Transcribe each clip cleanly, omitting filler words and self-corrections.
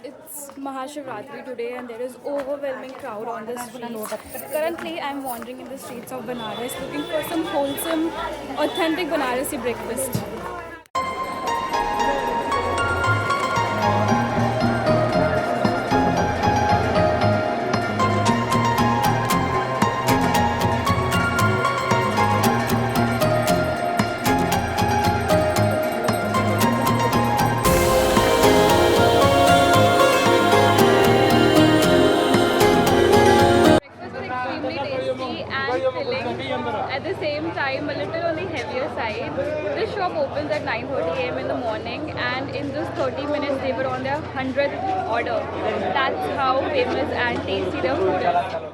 It's Mahashivratri today and there is overwhelming crowd on the streets. Currently, I'm wandering in the streets of Banaras looking for some wholesome, authentic Banarasi breakfast. Breakfast was extremely tasty and filling. At the same time, a little on the heavier side. This shop opens at 9:30 a.m. in the morning, and in just 30 minutes, they were on their 100th order. That's how famous and tasty their food is.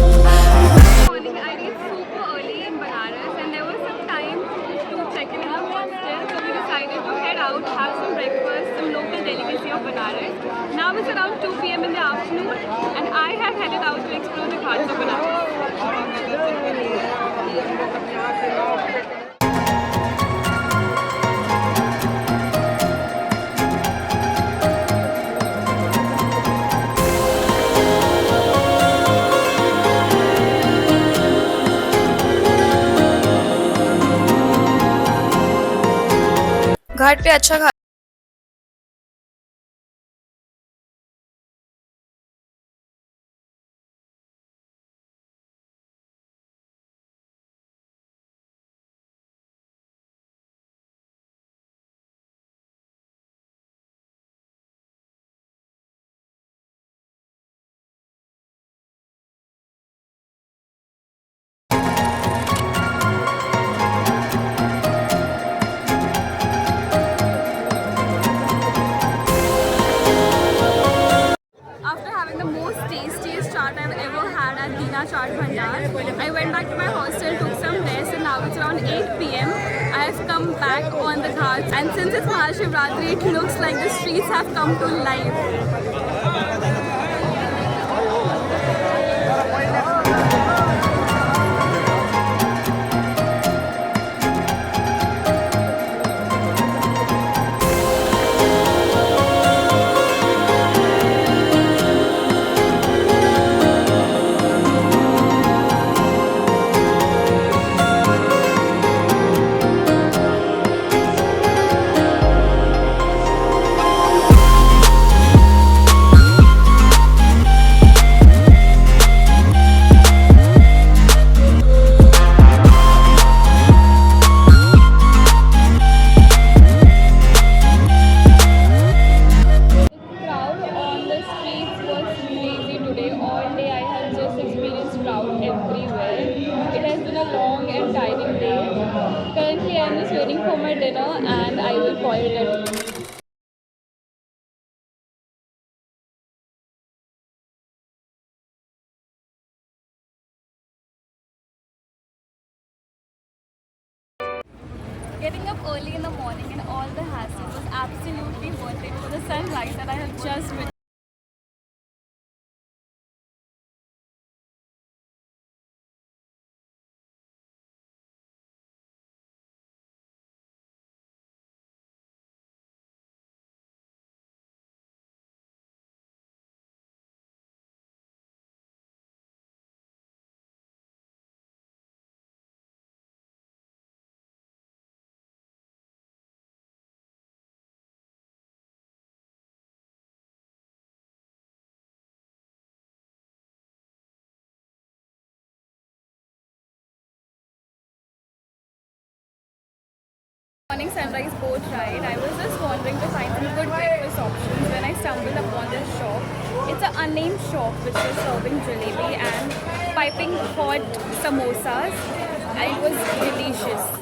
Morning, I reached super early in Banaras, and there was some time to check in the hostel. So we decided to head out, have some breakfast, some local delicacy of Banaras. Now it's around 2 p.m. in the afternoon, and I have headed out to explore the ghats of Banaras. घाट पे अच्छा खा After having the most tastiest chaat I've ever had at Dina Chaat Bhandar, I went back to my hostel, took some rest, and now it's around 8 p.m. I have come back on the ghats, and since it's Mahashivratri, it looks like the streets have come to life. Crowd on the streets was crazy today. All day I have just experienced crowd everywhere. It has been a long and tiring day. Currently I am just waiting for my dinner and I will call it a day. Getting up early in the morning and all the hassle was absolutely worth it for the sunrise that I have just witnessed. Morning sunrise boat ride. I was just wandering to find some good breakfast options when I stumbled upon this shop. It's an unnamed shop which was serving jalebi and piping hot samosas, and it was delicious.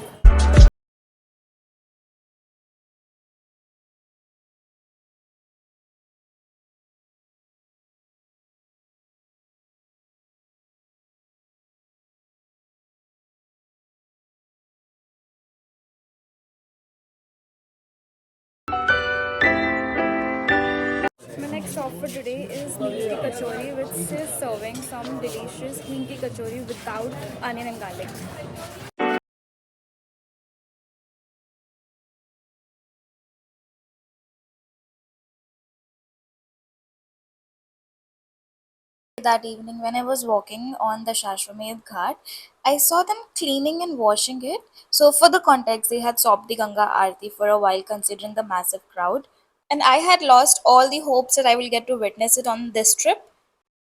stop for today is Niti Kachori, which is serving some delicious hingi kachori without onion and garlic. That evening when I was walking on the Shashwamedh Ghat, I saw them cleaning and washing it. So, for the context, they had stopped the Ganga Aarti for a while considering the massive crowd. And I had lost all the hopes that I will get to witness it on this trip.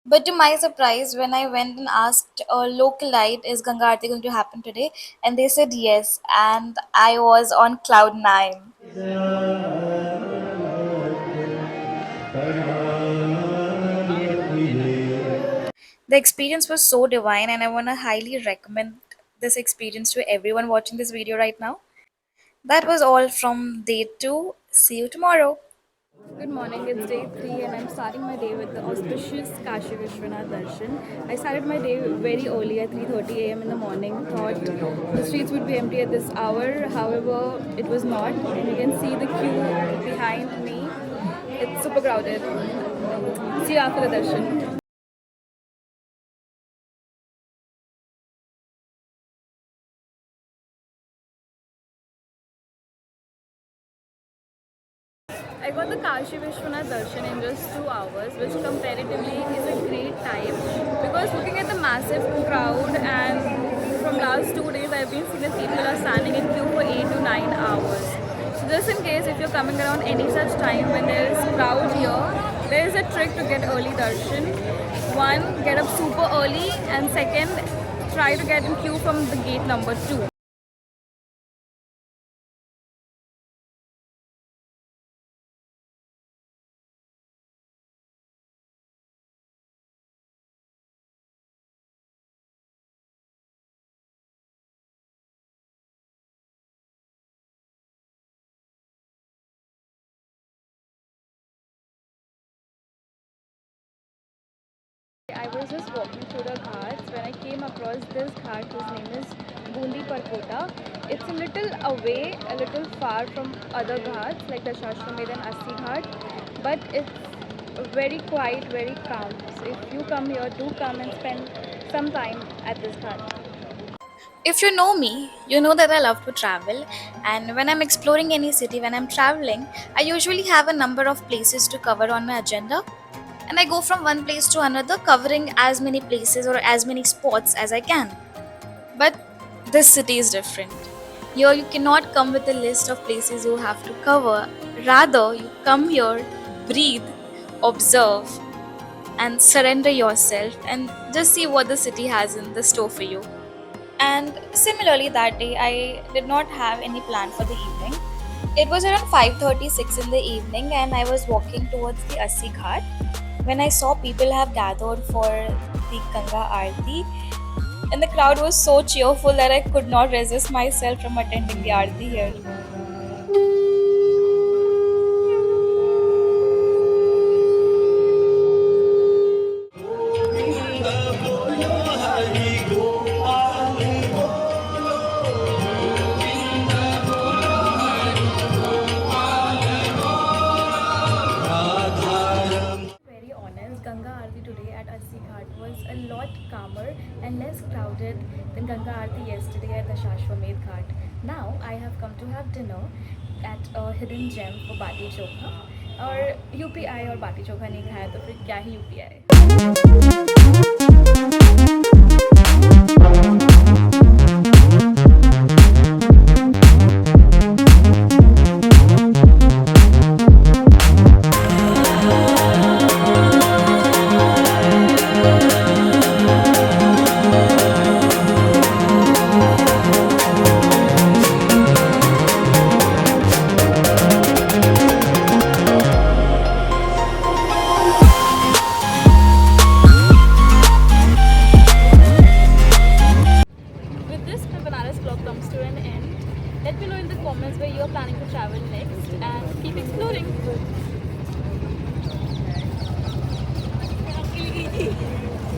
But to my surprise, when I went and asked a localite, is Ganga Aarti going to happen today? And they said yes, and I was on cloud nine. The experience was so divine, and I want to highly recommend this experience to everyone watching this video right now. That was all from day 2. See you tomorrow. Good morning, it's day 3 and I'm starting my day with the auspicious Kashi Vishwanath Darshan. I started my day very early at 3:30 a.m. in the morning. Thought the streets would be empty at this hour, however, it was not. And you can see the queue behind me. It's super crowded. See you after the darshan. I got the Kashi Vishwanath Darshan in just 2 hours, which comparatively is a great time because looking at the massive crowd and from last 2 days I've been seeing that people are standing in queue for 8 to 9 hours. So just in case if you're coming around any such time when there is crowd here, there is a trick to get early darshan. One, get up super early, and second, try to get in queue from the gate number 2. I was just walking through the ghats when I came across this ghat whose name is Bundi Parkota. It's a little away, a little far from other ghats like the Shashwamedh and Assi Ghat, but it's very quiet, very calm. So if you come here, do come and spend some time at this ghat. If you know me, you know that I love to travel, and when I'm exploring any city, when I'm traveling, I usually have a number of places to cover on my agenda, and I go from one place to another, covering as many places or as many spots as I can. But this city is different. Here, you cannot come with a list of places you have to cover. Rather, you come here, breathe, observe, and surrender yourself and just see what the city has in the store for you. And similarly, that day I did not have any plan for the evening. It was around 5:36 in the evening, and I was walking towards the Assi Ghat when I saw people have gathered for the Ganga Aarti, and the crowd was so cheerful that I could not resist myself from attending the Aarti here. Very honest, Ganga Aarti today at Assi Ghat was a lot calmer and less crowded than Ganga Aarti yesterday at the Shashwamedh Ghat. Now I have come to have dinner at a hidden gem for Bati Chokha. और UPI और बाटी चोखा नहीं खाया तो फिर क्या ही UPI. With this, my Banaras vlog comes to an end. Let me know in the comments where you are planning to travel next and keep exploring.